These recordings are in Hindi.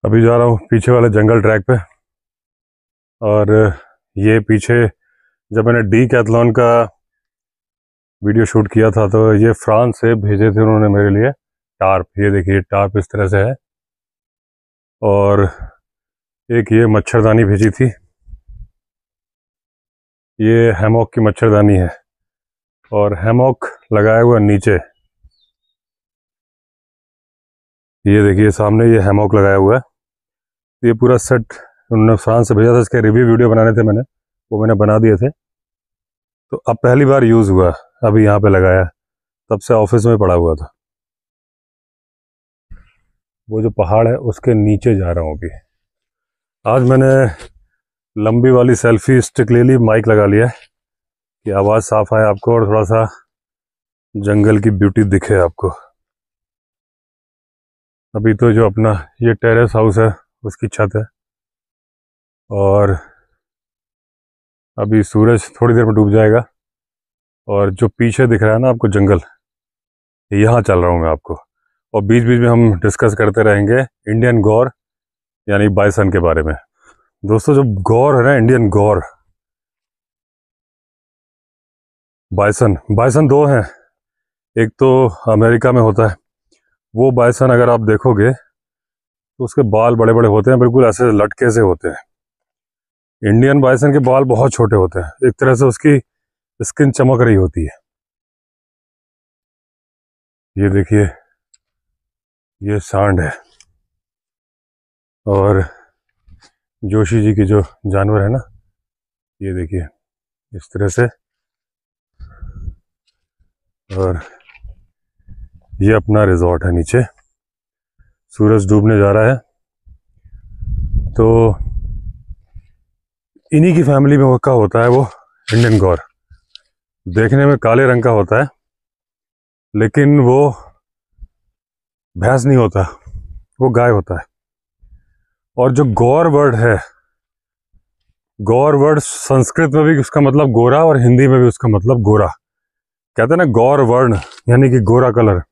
अभी जा रहा हूँ पीछे वाले जंगल ट्रैक पे। और ये पीछे जब मैंने डीकैथलॉन का वीडियो शूट किया था तो ये फ्रांस से भेजे थे उन्होंने मेरे लिए टार्प। ये देखिए टार्प इस तरह से है। और एक ये मच्छरदानी भेजी थी, ये हैमॉक की मच्छरदानी है। और हैमॉक लगाया हुआ नीचे, ये देखिए सामने ये हैमॉक लगाया हुआ है। ये पूरा सेट उन्होंने फ्रांस से भेजा था, इसके रिव्यू वीडियो बनाने थे मैंने, वो मैंने बना दिए थे। तो अब पहली बार यूज़ हुआ, अभी यहाँ पे लगाया, तब से ऑफिस में पड़ा हुआ था। वो जो पहाड़ है उसके नीचे जा रहा हूँ अभी। आज मैंने लंबी वाली सेल्फी स्टिक ले ली, माइक लगा लिया कि आवाज़ साफ आए आपको और थोड़ा सा जंगल की ब्यूटी दिखे आपको। अभी तो जो अपना ये टेरेस हाउस है उसकी छत है, और अभी सूरज थोड़ी देर में डूब जाएगा। और जो पीछे दिख रहा है ना आपको जंगल, यहाँ चल रहा हूँ मैं आपको। और बीच बीच में हम डिस्कस करते रहेंगे इंडियन गौर यानी बाइसन के बारे में। दोस्तों जो गौर है ना, इंडियन गौर, बाइसन, बाइसन दो हैं। एक तो अमेरिका में होता है वो बाइसन, अगर आप देखोगे तो उसके बाल बड़े बड़े होते हैं, बिल्कुल ऐसे लटके से होते हैं। इंडियन बाइसन के बाल बहुत छोटे होते हैं, एक तरह से उसकी स्किन चमक रही होती है। ये देखिए ये सांड है, और जोशी जी की जो जानवर है ना, ये देखिए इस तरह से। और ये अपना रिजॉर्ट है नीचे, सूरज डूबने जा रहा है। तो इन्हीं की फैमिली में का होता है वो इंडियन गौर। देखने में काले रंग का होता है, लेकिन वो भैंस नहीं होता, वो गाय होता है। और जो गौर वर्ड है, गौर वर्ड संस्कृत में भी उसका मतलब गोरा और हिंदी में भी उसका मतलब गोरा। कहते हैं ना गौर वर्ण यानी कि गोरा कलर।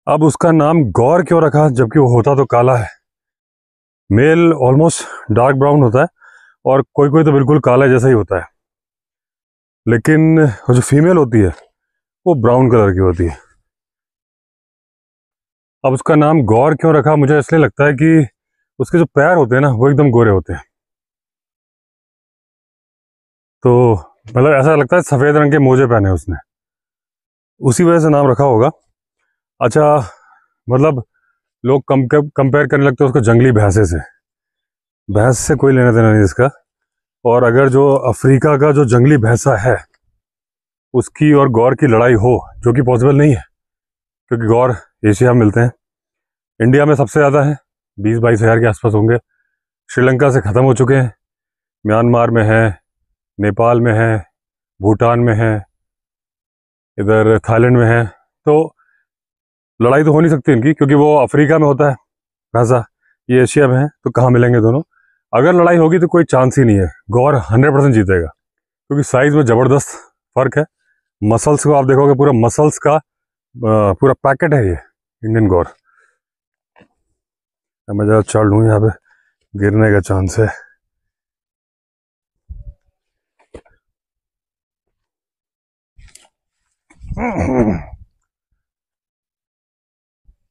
अब उसका नाम गौर क्यों रखा, जबकि वो होता तो काला है। मेल ऑलमोस्ट डार्क ब्राउन होता है और कोई कोई तो बिल्कुल काला जैसा ही होता है, लेकिन जो फीमेल होती है वो ब्राउन कलर की होती है। अब उसका नाम गौर क्यों रखा, मुझे इसलिए लगता है कि उसके जो पैर होते हैं ना वो एकदम गोरे होते हैं। तो मतलब ऐसा लगता है सफ़ेद रंग के मोजे पहने उसने, उसी वजह से नाम रखा होगा। अच्छा, मतलब लोग कंपेयर करने लगते हैं उसको जंगली भैंसे से। भैंस से कोई लेना देना नहीं इसका। और अगर जो अफ्रीका का जो जंगली भैंसा है उसकी और गौर की लड़ाई हो, जो कि पॉसिबल नहीं है क्योंकि गौर एशिया में मिलते हैं, इंडिया में सबसे ज़्यादा है, 20-22 हज़ार के आसपास होंगे। श्रीलंका से ख़त्म हो चुके हैं, म्यांमार में है, नेपाल में है, भूटान में है, इधर थाईलैंड में है। तो लड़ाई तो हो नहीं सकती इनकी, क्योंकि वो अफ्रीका में होता है भैंसा, ये एशिया में है, तो कहाँ मिलेंगे दोनों। अगर लड़ाई होगी तो कोई चांस ही नहीं है, गौर 100% जीतेगा, क्योंकि साइज में ज़बरदस्त फ़र्क है। मसल्स को आप देखोगे, पूरा मसल्स का पूरा पैकेट है ये इंडियन गौर। मैं ज़रा चढ़ लूँ, यहाँ पे गिरने का चांस है।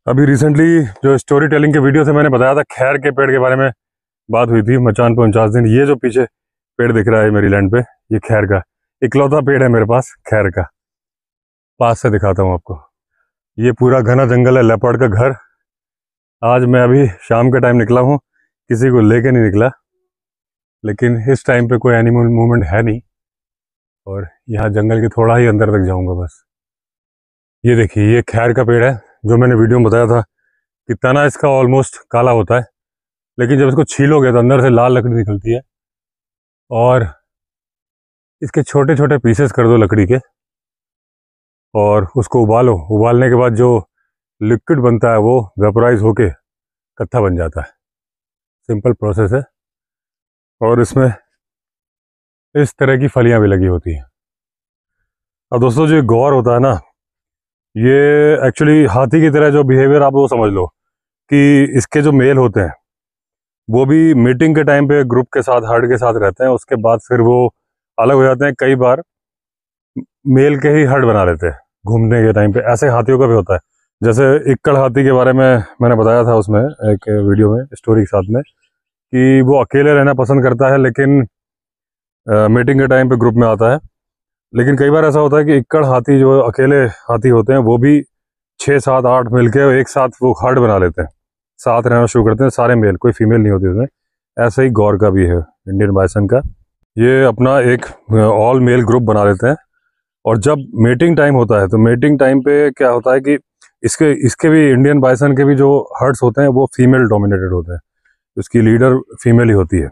अभी रिसेंटली जो स्टोरी टेलिंग के वीडियो थे, मैंने बताया था खैर के पेड़ के बारे में बात हुई थी, मचान पे 49 दिन। ये जो पीछे पेड़ दिख रहा है मेरी लैंड पे, ये खैर का इकलौता पेड़ है मेरे पास, खैर का। पास से दिखाता हूँ आपको, ये पूरा घना जंगल है, लेपर्ड का घर। आज मैं अभी शाम के टाइम निकला हूँ, किसी को लेके नहीं निकला, लेकिन इस टाइम पे कोई एनिमल मूवमेंट है नहीं, और यहाँ जंगल के थोड़ा ही अंदर तक जाऊँगा बस। ये देखिए ये खैर का पेड़ है, जो मैंने वीडियो में बताया था कि तना इसका ऑलमोस्ट काला होता है, लेकिन जब इसको छीलोगे तो अंदर से लाल लकड़ी निकलती है। और इसके छोटे छोटे पीसेस कर दो लकड़ी के, और उसको उबालो। उबालने के बाद जो लिक्विड बनता है वो वेपोराइज होके कत्था बन जाता है। सिंपल प्रोसेस है, और इसमें इस तरह की फलियां भी लगी होती हैं। अब दोस्तों जो गौर होता है ना, ये एक्चुअली हाथी की तरह जो बिहेवियर, आप वो समझ लो कि इसके जो मेल होते हैं वो भी मीटिंग के टाइम पे ग्रुप के साथ, हर्ड के साथ रहते हैं, उसके बाद फिर वो अलग हो जाते हैं। कई बार मेल के ही हर्ड बना लेते हैं घूमने के टाइम पे। ऐसे हाथियों का भी होता है। जैसे इक्कड़ हाथी के बारे में मैंने बताया था उसमें एक वीडियो में, स्टोरी के साथ में, कि वो अकेले रहना पसंद करता है लेकिन मीटिंग के टाइम पे ग्रुप में आता है। लेकिन कई बार ऐसा होता है कि इक्कड़ हाथी जो अकेले हाथी होते हैं वो भी 6 7 8 मिलके एक साथ वो हर्ड बना लेते हैं, साथ रहना शुरू करते हैं सारे मेल, कोई फीमेल नहीं होती उसमें। ऐसा ही गौर का भी है, इंडियन बाइसन का। ये अपना एक ऑल मेल ग्रुप बना लेते हैं। और जब मीटिंग टाइम होता है तो मीटिंग टाइम पे क्या होता है कि इसके इसके भी, इंडियन बाइसन के भी जो हर्ड्स होते हैं वो फीमेल डोमिनेटेड होते हैं, उसकी लीडर फीमेल ही होती है।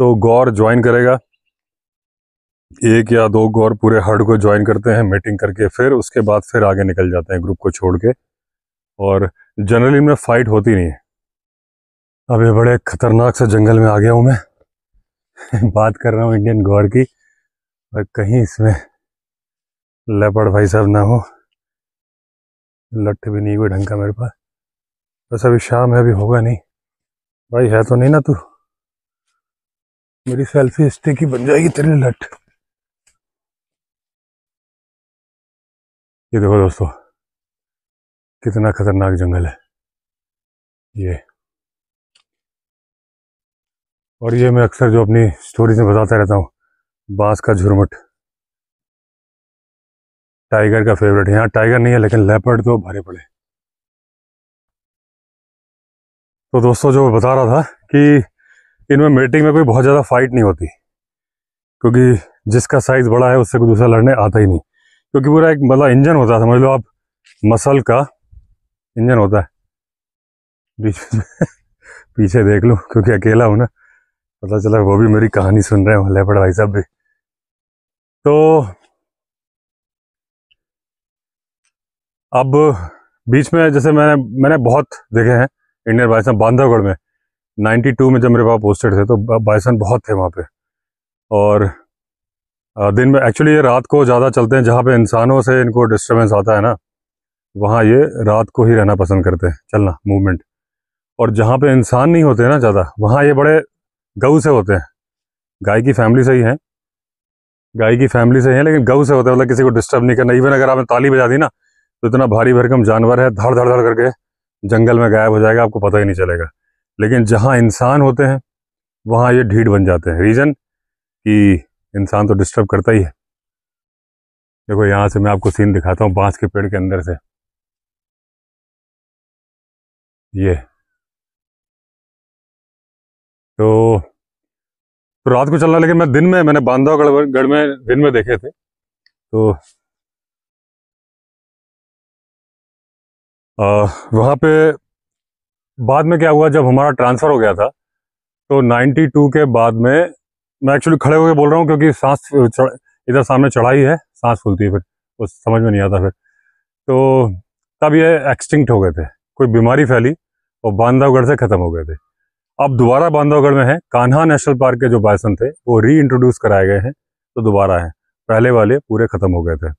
तो गौर ज्वाइन करेगा, 1 या 2 गौर पूरे हर्ड को ज्वाइन करते हैं मीटिंग करके, फिर उसके बाद फिर आगे निकल जाते हैं ग्रुप को छोड़ के। और जनरली इनमें फाइट होती नहीं है। अब ये बड़े खतरनाक से जंगल में आ गया हूँ मैं बात कर रहा हूँ इंडियन गौर की, और कहीं इसमें लेपर्ड भाई साहब ना हो। लठ भी नहीं कोई ढंग का मेरे पास। बस अभी शाम है, अभी होगा नहीं। भाई है तो नहीं ना तू? मेरी सेल्फी स्टिक ही बन जाएगी तेरे लठ। ये देखो दोस्तों, कितना खतरनाक जंगल है ये। और ये मैं अक्सर जो अपनी स्टोरीज में बताता रहता हूँ, बांस का झुरमुट टाइगर का फेवरेट है। यहाँ टाइगर नहीं है लेकिन लेपर्ड तो भरे पड़े। तो दोस्तों जो मैं बता रहा था कि इनमें मीटिंग में कोई बहुत ज़्यादा फाइट नहीं होती, क्योंकि जिसका साइज बड़ा है उससे कोई दूसरा लड़ने आता ही नहीं। क्योंकि पूरा एक मतलब इंजन होता है, समझ लो आप, मसल का इंजन होता है। बीच में पीछे देख लो, क्योंकि अकेला हूँ ना, पता चला वो भी मेरी कहानी सुन रहे हो, लेपर्ड भाई साहब भी। तो अब बीच में जैसे मैंने बहुत देखे हैं इंडियन बाइसन बांधवगढ़ में। 92 में जब मेरे पापा पोस्टेड थे तो बाइसन बहुत थे वहाँ पे। और दिन में एक्चुअली ये रात को ज़्यादा चलते हैं, जहाँ पे इंसानों से इनको डिस्टर्बेंस आता है ना, वहाँ ये रात को ही रहना पसंद करते हैं, चलना, मूवमेंट। और जहाँ पे इंसान नहीं होते ना ज़्यादा, वहाँ ये बड़े गऊ से होते हैं। गाय की फैमिली से ही हैं, गाय की फैमिली से हैं, लेकिन गऊ से होते हैं, मतलब किसी को डिस्टर्ब नहीं करना। इवन अगर आपने ताली बजा दी ना, तो इतना भारी भरकम जानवर है, धड़ धड़ धड़ करके जंगल में गायब हो जाएगा, आपको पता ही नहीं चलेगा। लेकिन जहाँ इंसान होते हैं वहाँ ये ढीठ बन जाते हैं। रीज़न कि इंसान तो डिस्टर्ब करता ही है। देखो यहाँ से मैं आपको सीन दिखाता हूँ बांस के पेड़ के अंदर से। ये तो रात को चलना, लेकिन मैं दिन में, मैंने बांधवगढ़ में दिन में देखे थे। तो वहाँ पे बाद में क्या हुआ, जब हमारा ट्रांसफ़र हो गया था तो 92 के बाद में, मैं एक्चुअली खड़े होकर बोल रहा हूँ क्योंकि सांस इधर सामने चढ़ाई है, सांस फूलती है, फिर वो समझ में नहीं आता फिर। तो तब ये एक्सटिंक्ट हो गए थे, कोई बीमारी फैली और बांधवगढ़ से ख़त्म हो गए थे। अब दोबारा बांधवगढ़ में है। कान्हा नेशनल पार्क के जो बाइसन थे वो री इंट्रोड्यूस कराए गए हैं, तो दोबारा है, पहले वाले पूरे ख़त्म हो गए थे।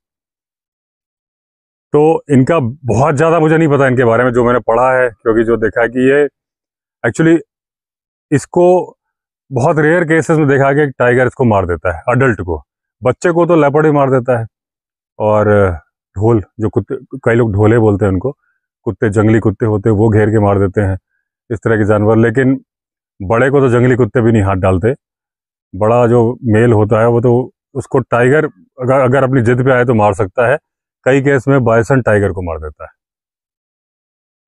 तो इनका बहुत ज़्यादा मुझे नहीं पता इनके बारे में, जो मैंने पढ़ा है, क्योंकि जो देखा है कि ये एक्चुअली, इसको बहुत रेयर केसेस में देखा गया कि टाइगर इसको मार देता है, अडल्ट को। बच्चे को तो लेपर्ड ही मार देता है। और ढोल, जो कुत्ते, कई लोग ढोले बोलते हैं उनको, कुत्ते, जंगली कुत्ते होते हैं, वो घेर के मार देते हैं, इस तरह के जानवर। लेकिन बड़े को तो जंगली कुत्ते भी नहीं हाथ डालते। बड़ा जो मेल होता है वो तो, उसको टाइगर अगर अपनी जिद पे आए तो मार सकता है। कई केस में बाइसन टाइगर को मार देता है।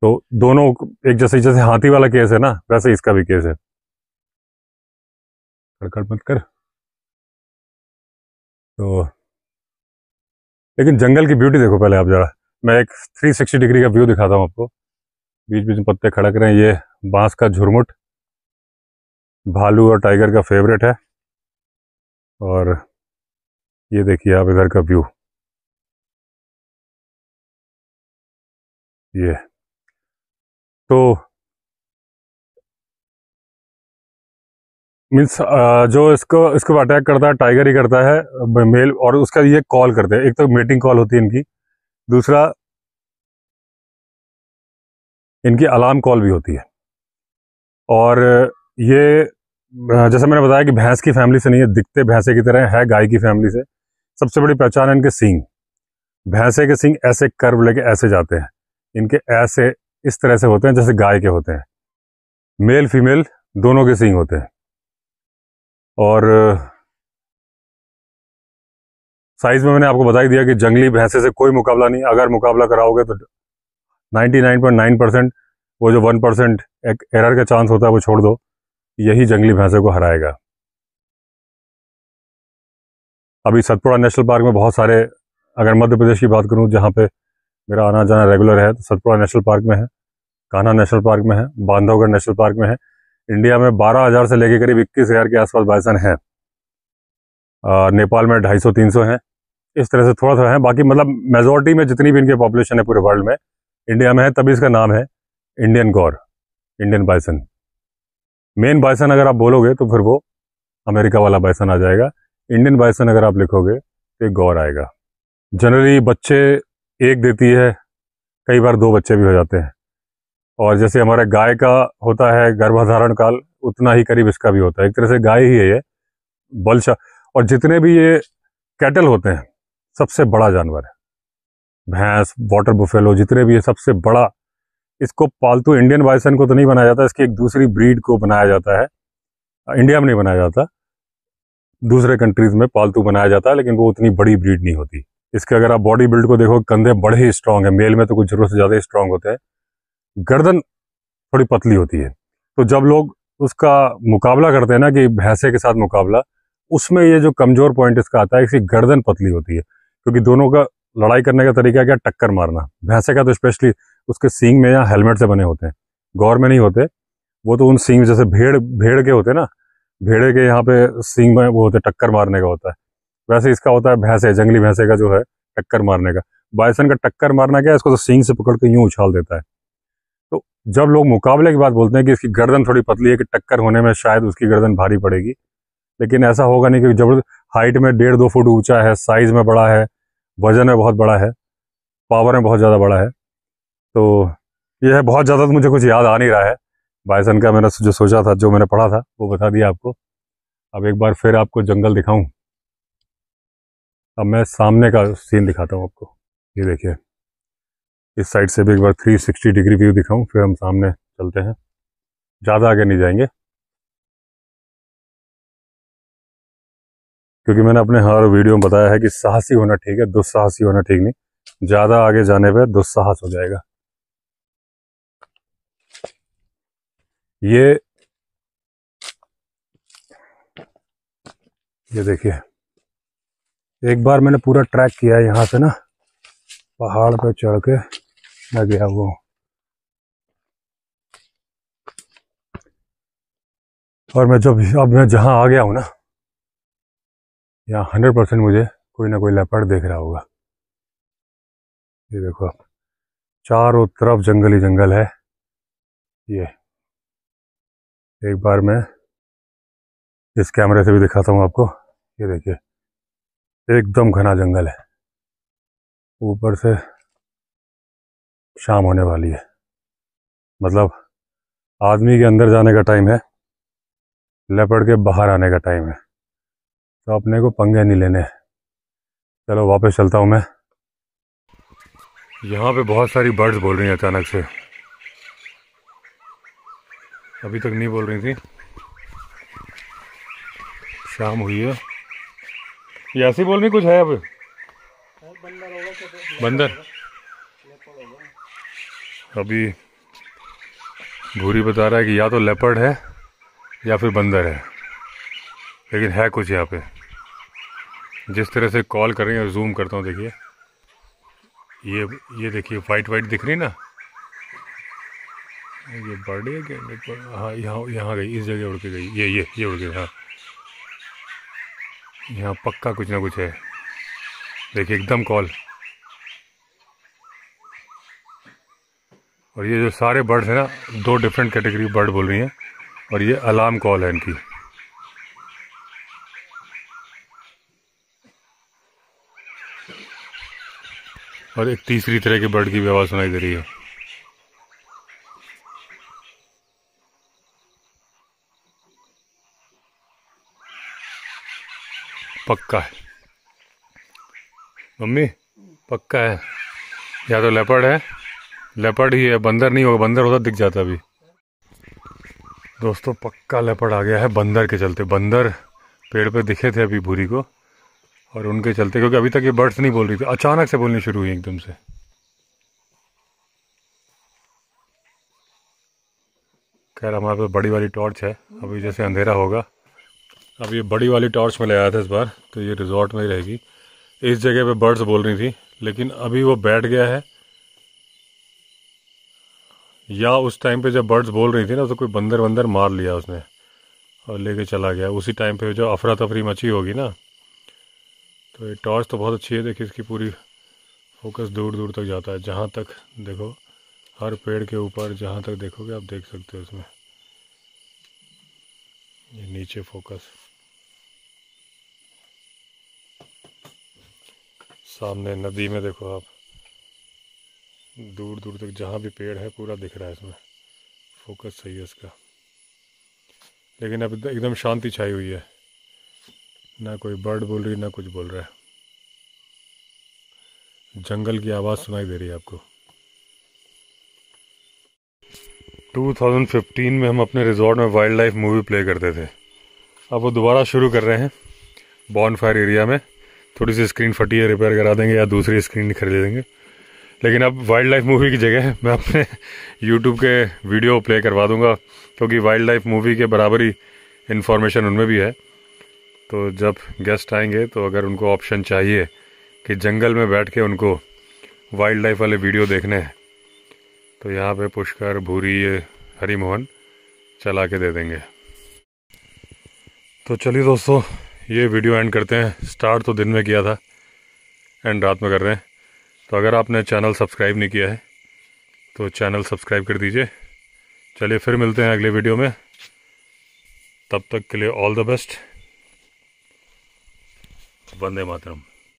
तो दोनों एक जैसे, जैसे हाथी वाला केस है ना, वैसे इसका भी केस है। कड़कड़ मत कर। तो लेकिन जंगल की ब्यूटी देखो पहले आप जरा। मैं एक 360 डिग्री का व्यू दिखाता हूँ आपको। बीच बीच में पत्ते खड़क रहे हैं। ये बांस का झुरमुट भालू और टाइगर का फेवरेट है। और ये देखिए आप इधर का व्यू, ये तो मीन्स जो इसको इसको अटैक करता है टाइगर ही करता है, मेल। और उसका ये कॉल करते हैं, एक तो मीटिंग कॉल होती है इनकी, दूसरा इनकी अलार्म कॉल भी होती है। और ये जैसे मैंने बताया कि भैंस की फैमिली से नहीं है, दिखते भैंसे की तरह है, गाय की फैमिली से। सबसे बड़ी पहचान है इनके सींग। भैंसे के सींग ऐसे कर्व लेके ऐसे जाते हैं, इनके ऐसे इस तरह से होते हैं जैसे गाय के होते हैं। मेल फीमेल दोनों के सींग होते हैं। और साइज में मैंने आपको बता ही दिया कि जंगली भैंसे से कोई मुकाबला नहीं। अगर मुकाबला कराओगे तो 99.9% वो जो 1% एक एरर का चांस होता है वो छोड़ दो, यही जंगली भैंसे को हराएगा। अभी सतपुड़ा नेशनल पार्क में बहुत सारे, अगर मध्य प्रदेश की बात करूं जहां पे मेरा आना जाना रेगुलर है, तो सतपुड़ा नेशनल पार्क में है, कान्हा नेशनल पार्क में है, बांधवगढ़ नेशनल पार्क में है। इंडिया में 12,000 से लेकर करीब 21,000 के आसपास बाइसन है। नेपाल में 250-300 हैं। इस तरह से थोड़ा थोड़ा है, बाकी मतलब मेजोरिटी में जितनी भी इनकी पॉपुलेशन है पूरे वर्ल्ड में, इंडिया में है, तभी इसका नाम है इंडियन गौर, इंडियन बाइसन। मेन बाइसन अगर आप बोलोगे तो फिर वो अमेरिका वाला बाइसन आ जाएगा। इंडियन बाइसन अगर आप लिखोगे तो एक गौर आएगा। जनरली बच्चे एक देती है, कई बार 2 बच्चे भी हो जाते हैं। और जैसे हमारे गाय का होता है गर्भधारण काल, उतना ही करीब इसका भी होता है। एक तरह से गाय ही है ये, बलशा। और जितने भी ये कैटल होते हैं, सबसे बड़ा जानवर है भैंस, वाटर बुफेलो, जितने भी ये सबसे बड़ा। इसको पालतू इंडियन बाइसन को तो नहीं बनाया जाता, इसकी एक दूसरी ब्रीड को बनाया जाता है। इंडिया में नहीं बनाया जाता, दूसरे कंट्रीज में पालतू बनाया जाता है, लेकिन वो उतनी बड़ी ब्रीड नहीं होती। इसके अगर आप बॉडी बिल्ड को देखो, कंधे बड़े ही स्ट्रांग है, मेल में तो कुछ जरूरत से ज़्यादा स्ट्रांग होते हैं। गर्दन थोड़ी पतली होती है। तो जब लोग उसका मुकाबला करते हैं ना, कि भैंसे के साथ मुकाबला, उसमें ये जो कमजोर पॉइंट इसका आता है, इसकी गर्दन पतली होती है। क्योंकि दोनों का लड़ाई करने का तरीका क्या, टक्कर मारना। भैंसे का तो स्पेशली उसके सींग में या हेलमेट से बने होते हैं, गौर में नहीं होते। वो तो उन सींग जैसे भेड़ भेड़ के होते हैं ना, भेड़े के यहाँ पे सींग में वो होते, टक्कर मारने का होता है। वैसे इसका होता है भैंसे, जंगली भैंसे का जो है टक्कर मारने का। बाइसन का टक्कर मारना क्या है, इसको तो सींग से पकड़ के यूं उछाल देता है। तो जब लोग मुकाबले की बात बोलते हैं कि इसकी गर्दन थोड़ी पतली है, कि टक्कर होने में शायद उसकी गर्दन भारी पड़ेगी, लेकिन ऐसा होगा नहीं। क्योंकि जबरदस्त हाइट में 1.5-2 फुट ऊंचा है, साइज में बड़ा है, वजन में बहुत बड़ा है, पावर में बहुत ज़्यादा बड़ा है। तो यह है, बहुत ज़्यादा तो मुझे कुछ याद आ नहीं रहा है बाइसन का। मैंने जो सोचा था, जो मैंने पढ़ा था, वो बता दिया आपको। अब एक बार फिर आपको जंगल दिखाऊं। अब मैं सामने का सीन दिखाता हूँ आपको। ये देखिए, इस साइड से भी एक बार 360 डिग्री व्यू दिखाऊं, फिर हम सामने चलते हैं। ज़्यादा आगे नहीं जाएंगे, क्योंकि मैंने अपने हर वीडियो में बताया है कि साहसी होना ठीक है, दुस्साहसी होना ठीक नहीं। ज़्यादा आगे जाने पे दुस्साहस हो जाएगा। ये देखिए, एक बार मैंने पूरा ट्रैक किया है यहाँ से ना, पहाड़ पे चढ़ के मैं गया हुआ हूँ। और अब मैं जहाँ आ गया हूँ ना, यहाँ 100% मुझे कोई ना कोई लेपर्ड देख रहा होगा। ये देखो, चारों तरफ जंगल ही जंगल है। ये एक बार मैं इस कैमरे से भी दिखाता हूँ आपको। ये देखिए, एकदम घना जंगल है। ऊपर से शाम होने वाली है, मतलब आदमी के अंदर जाने का टाइम है, लेपर्ड के बाहर आने का टाइम है। तो अपने को पंगे नहीं लेने। चलो वापस चलता हूँ मैं। यहाँ पे बहुत सारी बर्ड्स बोल रही हैं अचानक से, अभी तक नहीं बोल रही थी। शाम हुई है, ये ऐसी बोल रही कुछ है। अब बंदर, अभी भूरी बता रहा है कि या तो लेपर्ड है या फिर बंदर है, लेकिन है कुछ यहाँ पे। जिस तरह से कॉल कर रही है, जूम करता हूँ, देखिए ये देखिए, वाइट दिख रही है ना, ये बर्ड है क्या? हाँ, यहाँ गई, इस जगह उड़ के गई। ये उड़ गई। हाँ, यहाँ पक्का कुछ ना कुछ है। देखिए एकदम कॉल। और ये जो सारे बर्ड्स हैं ना, 2 डिफरेंट कैटेगरी बर्ड बोल रही हैं, और ये अलार्म कॉल है इनकी। और एक तीसरी तरह के बर्ड की भी आवाज़ सुनाई दे रही है। पक्का है मम्मी, पक्का है। या तो लेपर्ड है, लेपर्ड ही है, बंदर नहीं होगा, बंदर उधर दिख जाता अभी। दोस्तों पक्का लेपर्ड आ गया है बंदर के चलते। बंदर पेड़ पे दिखे थे अभी भूरी को, और उनके चलते, क्योंकि अभी तक ये बर्ड्स नहीं बोल रही थी, अचानक से बोलनी शुरू हुई एकदम से। खैर हमारे पास बड़ी वाली टॉर्च है, अभी जैसे अंधेरा होगा। अब ये बड़ी वाली टॉर्च में ले आया था इस बार, तो ये रिजॉर्ट में ही रहेगी। इस जगह पे बर्ड्स बोल रही थी, लेकिन अभी वो बैठ गया है, या उस टाइम पे जब बर्ड्स बोल रही थी ना, तो कोई बंदर वंदर मार लिया उसने और लेके चला गया। उसी टाइम पे जो अफरा तफरी मची होगी ना। तो ये टॉर्च तो बहुत अच्छी है, देखिए इसकी पूरी फोकस दूर दूर तक जाता है, जहाँ तक देखो, हर पेड़ के ऊपर जहाँ तक देखोगे आप देख सकते हो इसमें, ये नीचे फोकस, सामने नदी में देखो आप, दूर दूर तक जहाँ भी पेड़ है पूरा दिख रहा है इसमें, फोकस सही है इसका। लेकिन अब एकदम शांति छाई हुई है, ना कोई बर्ड बोल रही ना कुछ बोल रहा है, जंगल की आवाज़ सुनाई दे रही है आपको। 2015 में हम अपने रिजॉर्ट में वाइल्ड लाइफ मूवी प्ले करते थे, अब वो दोबारा शुरू कर रहे हैं बॉनफायर एरिया में। थोड़ी सी स्क्रीन फटी है, रिपेयर करा देंगे या दूसरी स्क्रीन खरीद देंगे। लेकिन अब वाइल्ड लाइफ मूवी की जगह मैं अपने यूट्यूब के वीडियो प्ले करवा दूंगा, क्योंकि वाइल्ड लाइफ मूवी के बराबर ही इन्फॉर्मेशन उनमें भी है। तो जब गेस्ट आएंगे तो अगर उनको ऑप्शन चाहिए कि जंगल में बैठ के उनको वाइल्ड लाइफ वाले वीडियो देखने हैं, तो यहाँ पे पुष्कर, भूरी, हरी मोहन चला के दे देंगे। तो चलिए दोस्तों, ये वीडियो एंड करते हैं। स्टार्ट तो दिन में किया था, एंड रात में कर रहे हैं। तो अगर आपने चैनल सब्सक्राइब नहीं किया है तो चैनल सब्सक्राइब कर दीजिए। चलिए फिर मिलते हैं अगले वीडियो में, तब तक के लिए all the best. Vande Mataram.